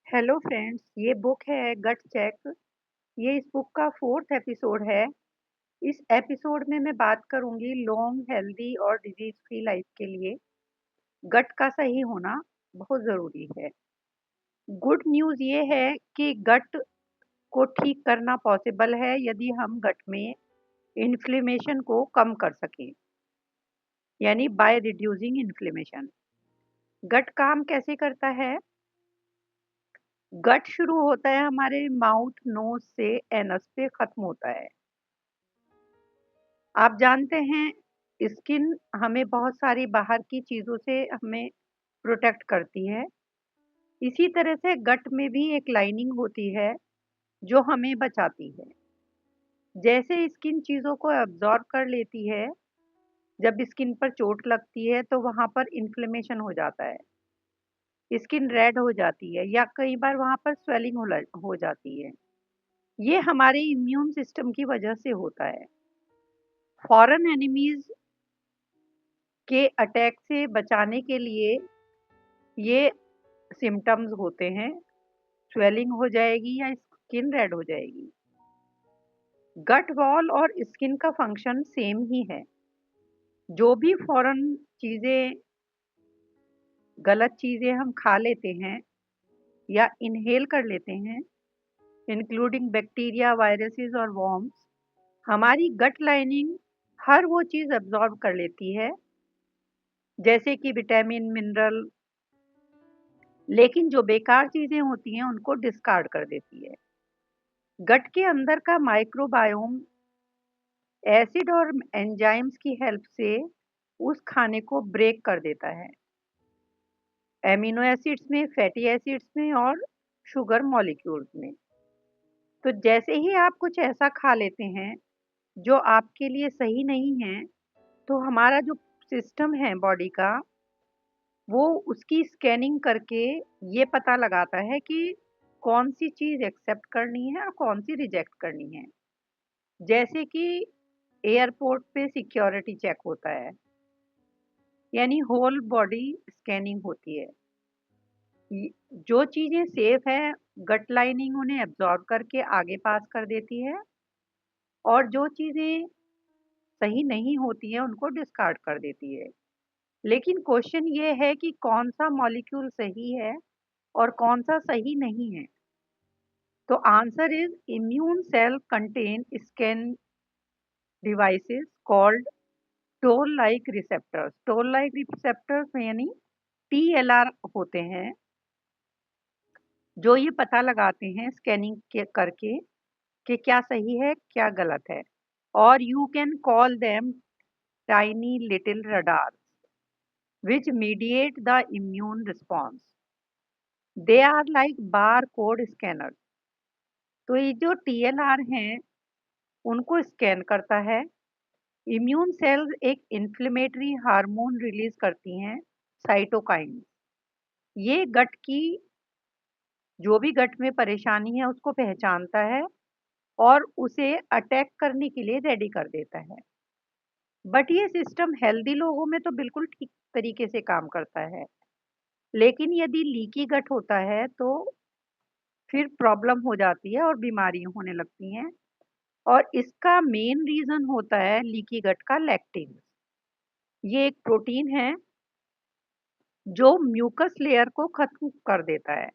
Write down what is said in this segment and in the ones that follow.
Hello friends, ये book है गट check. ये इस बुक का फोर्थ एपिसोड है। इस एपिसोड में मैं बात करूंगी लॉन्ग हेल्दी और डिजीज फ्री लाइफ के लिए गट का सही होना बहुत ज़रूरी है। गुड न्यूज़ ये है कि गट को ठीक करना पॉसिबल है यदि हम गट में इन्फ्लेमेशन को कम कर सकें, यानी बाय रिड्यूसिंग इन्फ्लेमेशन। गट काम कैसे करता है? गट शुरू होता है हमारे माउथ नोज से एनस पे खत्म होता है। आप जानते हैं स्किन हमें बहुत सारी बाहर की चीज़ों से हमें प्रोटेक्ट करती है। इसी तरह से गट में भी एक लाइनिंग होती है जो हमें बचाती है। जैसे स्किन चीज़ों को एब्जॉर्ब कर लेती है, जब स्किन पर चोट लगती है तो वहाँ पर इन्फ्लेमेशन हो जाता है, स्किन रेड हो जाती है या कई बार वहाँ पर स्वेलिंग हो जाती है। ये हमारे इम्यून सिस्टम की वजह से होता है। फॉरेन एनिमीज के अटैक से बचाने के लिए ये सिम्पटम्स होते हैं। स्वेलिंग हो जाएगी या स्किन रेड हो जाएगी। गट वॉल और स्किन का फंक्शन सेम ही है। जो भी फॉरेन चीज़ें, गलत चीज़ें हम खा लेते हैं या इनहेल कर लेते हैं, इंक्लूडिंग बैक्टीरिया, वायरसेस और वॉर्म्स, हमारी गट लाइनिंग हर वो चीज़ एब्जॉर्ब कर लेती है, जैसे कि विटामिन, मिनरल। लेकिन जो बेकार चीज़ें होती हैं उनको डिस्कार्ड कर देती है। गट के अंदर का माइक्रोबायोम एसिड और एंजाइम्स की हेल्प से उस खाने को ब्रेक कर देता है, एमिनो एसिड्स में, फैटी एसिड्स में और शुगर मॉलिक्यूल्स में। तो जैसे ही आप कुछ ऐसा खा लेते हैं जो आपके लिए सही नहीं है, तो हमारा जो सिस्टम है बॉडी का, वो उसकी स्कैनिंग करके ये पता लगाता है कि कौन सी चीज़ एक्सेप्ट करनी है और कौन सी रिजेक्ट करनी है। जैसे कि एयरपोर्ट पे सिक्योरिटी चेक होता है, यानी होल बॉडी स्कैनिंग होती है। जो चीज़ें सेफ है, गट लाइनिंग उन्हें एब्जॉर्ब करके आगे पास कर देती है, और जो चीज़ें सही नहीं होती हैं उनको डिस्कार्ड कर देती है। लेकिन क्वेश्चन ये है कि कौन सा मॉलिक्यूल सही है और कौन सा सही नहीं है। तो answer is immune cell contain scan devices called toll like receptors. Toll like receptors यानी टीएलआर होते हैं, जो ये पता लगाते हैं स्कैनिंग के करके कि क्या सही है क्या गलत है। और you can call them tiny little radar which mediate the immune response. They are like bar code scanner. तो ये जो टीएलआर हैं उनको स्कैन करता है। इम्यून सेल्स एक इन्फ्लेमेटरी हार्मोन रिलीज करती हैं, साइटोकाइन। ये गट की, जो भी गट में परेशानी है उसको पहचानता है और उसे अटैक करने के लिए रेडी कर देता है। बट ये सिस्टम हेल्दी लोगों में तो बिल्कुल ठीक तरीके से काम करता है, लेकिन यदि लीकी गट होता है तो फिर प्रॉब्लम हो जाती है और बीमारियां होने लगती हैं। और इसका मेन रीजन होता है लीकी गट का लैक्टिन। ये एक प्रोटीन है जो म्यूकस लेयर को खत्म कर देता है।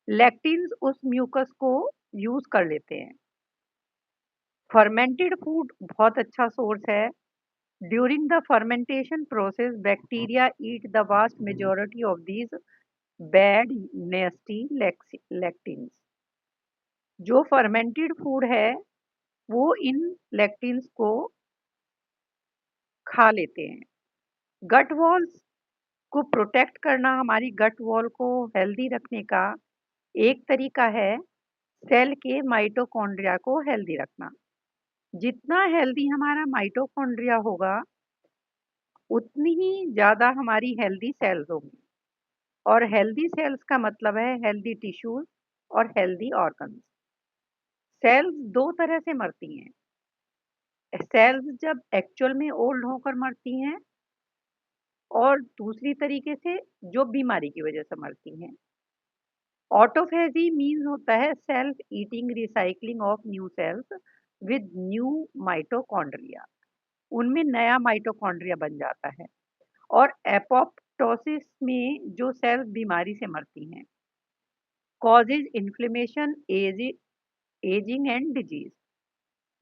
लैक्टिन्स उस म्यूकस को यूज कर लेते हैं। फर्मेंटेड फूड बहुत अच्छा सोर्स है। During the fermentation process bacteria eat the vast majority of these bad nasty lectins. जो फर्मेंटेड फूड है वो इन लैक्टिन्स को खा लेते हैं। गट वॉल्स को प्रोटेक्ट करना, हमारी गट वॉल को हेल्दी रखने का एक तरीका है सेल के माइटोकॉन्ड्रिया को हेल्दी रखना। जितना हेल्दी हमारा माइटोकॉन्ड्रिया होगा उतनी ही ज़्यादा हमारी हेल्दी सेल्स होंगी। और हेल्दी सेल्स का मतलब है हेल्दी टिश्यूज और हेल्दी ऑर्गन्स। सेल्स दो तरह से मरती हैं। सेल्स जब एक्चुअल में ओल्ड होकर मरती हैं, और दूसरी तरीके से जो बीमारी की वजह से मरती हैं। ऑटोफेजी मीन्स होता है self eating recycling of new sales with new mitochondria, उनमें नया माइटोकॉन्ड्रिया बन जाता है। और एपोप्टोसिस में जो सेल्स बीमारी से मरती हैं, causes inflammation, ageing and disease.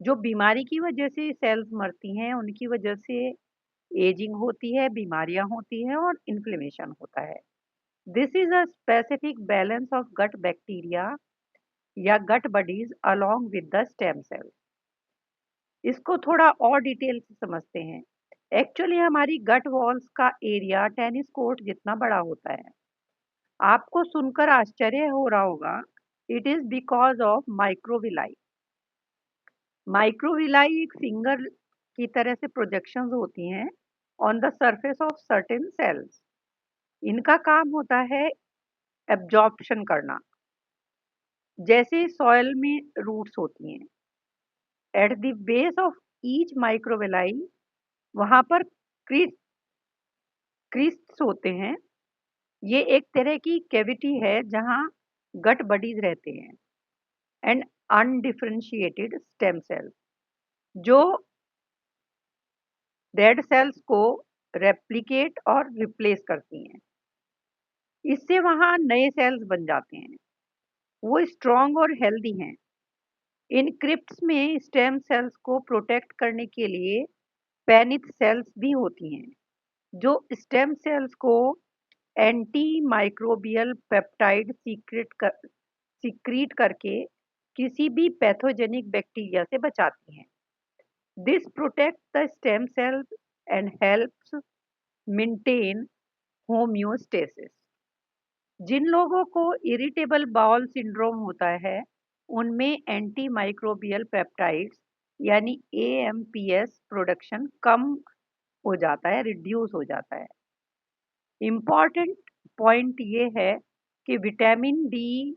जो बीमारी की वजह से सेल्स मरती हैं उनकी वजह से एजिंग होती है, बीमारियां होती हैं और इन्फ्लेमेशन होता है। This is a specific balance of gut bacteria या gut buddies along with the stem cell. इसको थोड़ा और डिटेल से समझते हैं। एक्चुअली हमारी गट वॉल्स का एरिया टेनिस कोर्ट जितना बड़ा होता है। आपको सुनकर आश्चर्य हो रहा होगा, it is because of microvilli. Microvilli एक फिंगर की तरह से प्रोजेक्शंस होती हैं on the surface of certain cells. इनका काम होता है एब्जॉर्प्शन करना, जैसे सॉइल में रूट्स होती हैं। At the base of each microvilli वहां पर क्रिस्ट्स होते हैं। ये एक तरह की कैविटी है जहां गट बडीज रहते हैं एंड अनडिफरेंशिएटेड स्टेम सेल्स जो डेड सेल्स को रेप्लिकेट और रिप्लेस करती हैं। इससे वहां नए सेल्स बन जाते हैं। वो स्ट्रॉन्ग और हेल्दी हैं। इन क्रिप्ट्स में स्टेम सेल्स को प्रोटेक्ट करने के लिए पेनिथ सेल्स भी होती हैं जो स्टेम सेल्स को एंटी माइक्रोबियल पेप्टाइड सीक्रीट करके किसी भी पैथोजेनिक बैक्टीरिया से बचाती हैं। This protect the stem cells and helps maintain homeostasis. जिन लोगों को इरिटेबल बाउल सिंड्रोम होता है उनमें एंटी माइक्रोबियल पेप्टाइड्स यानी एएमपीएस प्रोडक्शन कम हो जाता है, रिड्यूस हो जाता है। इम्पॉर्टेंट पॉइंट ये है कि विटामिन डी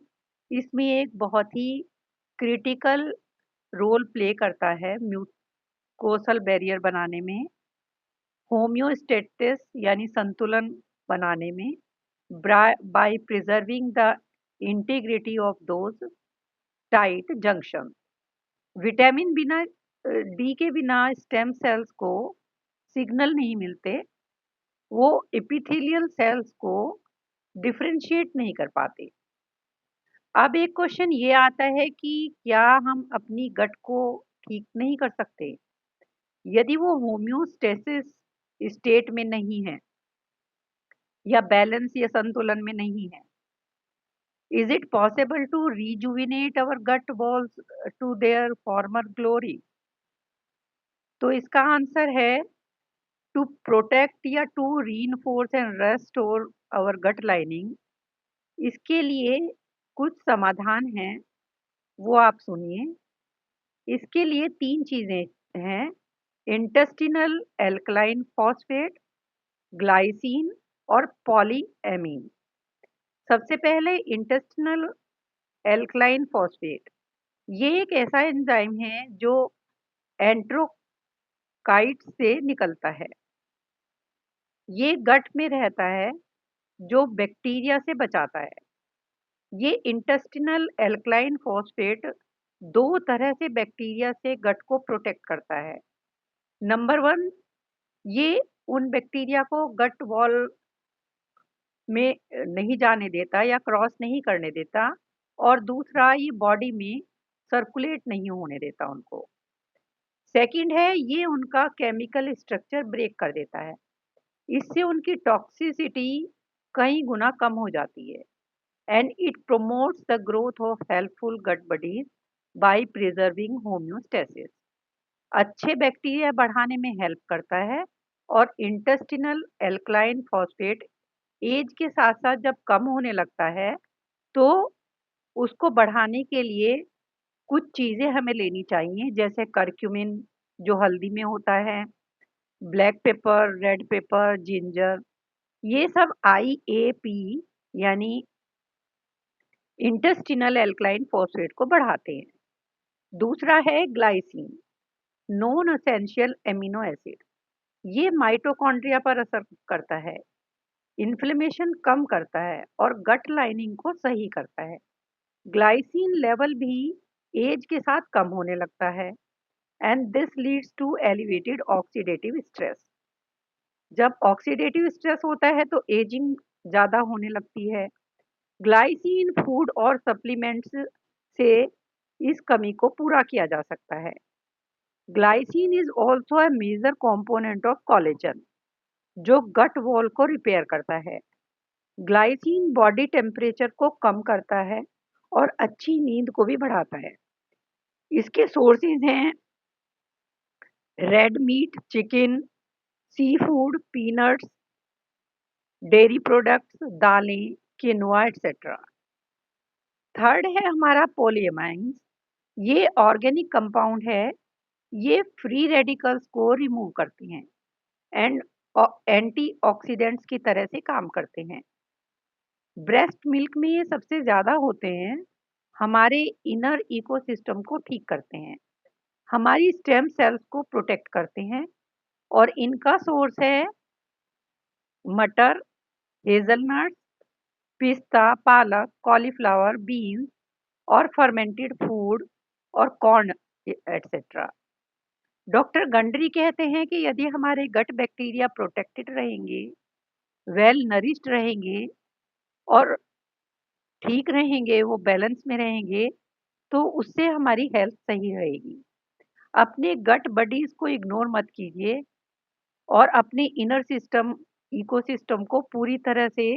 इसमें एक बहुत ही क्रिटिकल रोल प्ले करता है म्यूकोसल बैरियर बनाने में, होम्योस्टेटिस यानी संतुलन बनाने में, by preserving the integrity of those tight junction. Vitamin बिना डी के बिना स्टेम सेल्स को सिग्नल नहीं मिलते, वो एपिथेलियल सेल्स को डिफरेंशिएट नहीं कर पाते। अब एक क्वेश्चन ये आता है कि क्या हम अपनी गट को ठीक नहीं कर सकते यदि वो होम्योस्टेसिस स्टेट में नहीं है या बैलेंस या संतुलन में नहीं है? Is it possible to rejuvenate our gut walls to their former glory? तो इसका आंसर है टू प्रोटेक्ट या to reinforce and restore our gut lining. इसके लिए कुछ समाधान हैं, वो आप सुनिए। इसके लिए 3 चीजें हैं: इंटेस्टिनल एल्कलाइन फॉस्फेट, ग्लाइसिन और पॉलीएमीन। सबसे पहले इंटेस्टिनल एल्कलाइन फॉस्फेट। ये एक ऐसा एंजाइम है जो एंट्रोकाइट से निकलता है। ये गट में रहता है जो बैक्टीरिया से बचाता है। ये इंटेस्टिनल एल्कलाइन फॉस्फेट 2 तरह से बैक्टीरिया से गट को प्रोटेक्ट करता है। नंबर 1, ये उन बैक्टीरिया को गट वॉल में नहीं जाने देता या क्रॉस नहीं करने देता, और दूसरा ये बॉडी में सर्कुलेट नहीं होने देता उनको। सेकंड है, ये उनका केमिकल स्ट्रक्चर ब्रेक कर देता है। इससे उनकी टॉक्सिसिटी कई गुना कम हो जाती है। And it promotes the growth of helpful gut bodies by preserving homeostasis। अच्छे बैक्टीरिया बढ़ाने में हेल्प करता है। और इंटेस्टिनल एल्कलाइन फॉस्फेट एज के साथ साथ जब कम होने लगता है तो उसको बढ़ाने के लिए कुछ चीजें हमें लेनी चाहिए, जैसे करक्यूमिन जो हल्दी में होता है, black pepper, red pepper, ginger. ये सब IAP यानी इंटेस्टिनल एल्कलाइन फॉस्फेट को बढ़ाते हैं। दूसरा है glycine, non essential amino acid. ये माइटोकॉन्ड्रिया पर असर करता है। इन्फ्लेमेशन कम करता है और गट लाइनिंग को सही करता है। ग्लाइसिन लेवल भी एज के साथ कम होने लगता है and this leads to elevated oxidative stress. जब ऑक्सीडेटिव स्ट्रेस होता है तो एजिंग ज़्यादा होने लगती है। ग्लाइसिन फूड और सप्लीमेंट्स से इस कमी को पूरा किया जा सकता है। Glycine is also a major component of collagen जो गट वॉल को रिपेयर करता है। ग्लाइसिन बॉडी टेम्परेचर को कम करता है और अच्छी नींद को भी बढ़ाता है। इसके सोर्सेज हैं red meat, chicken, sea food, peanuts, dairy products, दालें, किनोआ एटसेट्रा। थर्ड है हमारा पॉलीएमाइन्स। ये ऑर्गेनिक कंपाउंड है। ये फ्री रेडिकल्स को रिमूव करते हैं एंड एंटीऑक्सीडेंट्स की तरह से काम करते हैं। ब्रेस्ट मिल्क में ये सबसे ज़्यादा होते हैं। हमारे इनर इकोसिस्टम को ठीक करते हैं, हमारी स्टेम सेल्स को प्रोटेक्ट करते हैं और इनका सोर्स है मटर, हेज़लनट्स, पिस्ता, पालक, कॉलीफ्लावर, बीन्स और फर्मेंटेड फूड और कॉर्न एटसेट्रा। डॉक्टर गंडरी कहते हैं कि यदि हमारे गट बैक्टीरिया प्रोटेक्टेड रहेंगे, वेल नरिश्ड रहेंगे और ठीक रहेंगे, वो बैलेंस में रहेंगे, तो उससे हमारी हेल्थ सही रहेगी। अपने गट बडीज को इग्नोर मत कीजिए और अपने इनर सिस्टम इकोसिस्टम को पूरी तरह से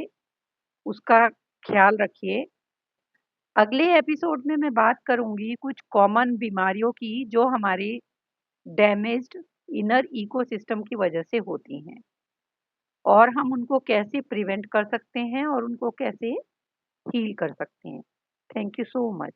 उसका ख्याल रखिए। अगले एपिसोड में मैं बात करूंगी कुछ कॉमन बीमारियों की जो हमारे डैमेज्ड इनर इकोसिस्टम की वजह से होती हैं और हम उनको कैसे प्रिवेंट कर सकते हैं और उनको कैसे हील कर सकते हैं। Thank you so much.